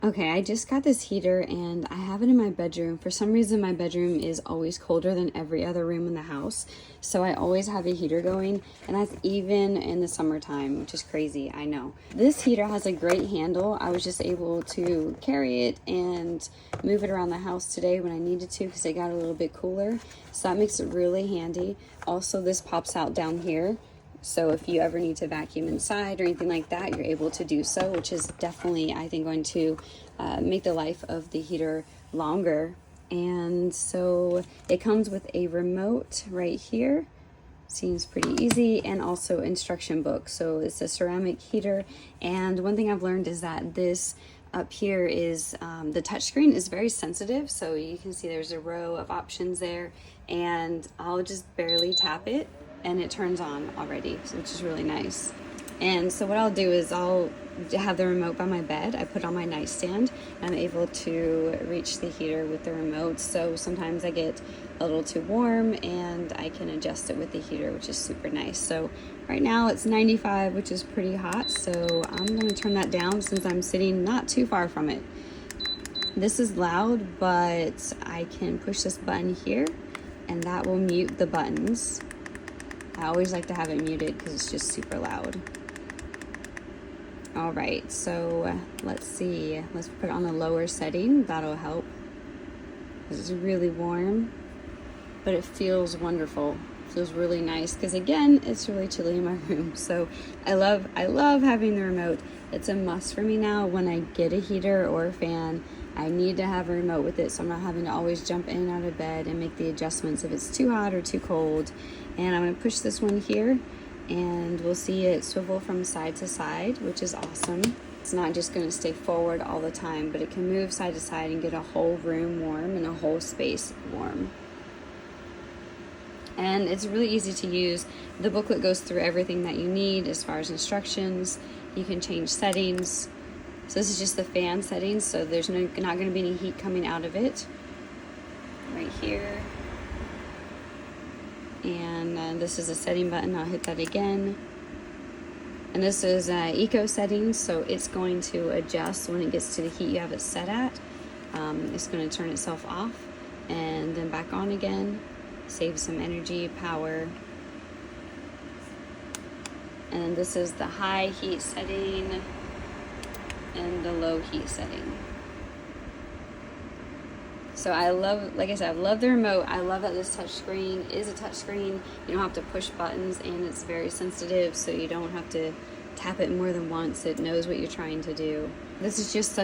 Okay, I just got this heater and I have it in my bedroom. For some reason, my bedroom is always colder than every other room in the house. So I always have a heater going, and that's even in the summertime, which is crazy, I know. This heater has a great handle. I was just able to carry it and move it around the house today when I needed to because it got a little bit cooler. So that makes it really handy. Also, this pops out down here. So if you ever need to vacuum inside or anything like that, you're able to do so, which is definitely, I think, going to make the life of the heater longer. And so it comes with a remote right here. Seems pretty easy, and also instruction book. So it's a ceramic heater, and one thing I've learned is that this up here is the touchscreen is very sensitive, so you can see there's a row of options there, and I'll just barely tap it and it turns on already, which is really nice. And so what I'll do is I'll have the remote by my bed. I put it on my nightstand and I'm able to reach the heater with the remote. So sometimes I get a little too warm and I can adjust it with the heater, which is super nice. So right now it's 95, which is pretty hot. So I'm going to turn that down since I'm sitting not too far from it. This is loud, but I can push this button here and that will mute the buttons. I always like to have it muted because it's just super loud. All right, so let's see. Let's put it on a lower setting. That'll help. This is really warm, but it feels wonderful. It feels really nice because again, it's really chilly in my room. So I love having the remote. It's a must for me now. When I get a heater or a fan, I need to have a remote with it, so I'm not having to always jump in and out of bed and make the adjustments if it's too hot or too cold. And I'm going to push this one here, and we'll see it swivel from side to side, which is awesome. It's not just going to stay forward all the time, but it can move side to side and get a whole room warm and a whole space warm. And it's really easy to use. The booklet goes through everything that you need as far as instructions. You can change settings. So this is just the fan settings, so there's not going to be any heat coming out of it. Right here. And this is a setting button. I'll hit that again. And this is eco settings, so it's going to adjust when it gets to the heat you have it set at. It's going to turn itself off and then back on again. Save some energy, power. And then this is the high heat setting and the low heat setting. So I love, like I said, I love the remote. I love that this touchscreen is a touchscreen. You don't have to push buttons, and it's very sensitive, so you don't have to tap it more than once. It knows what you're trying to do. This is just such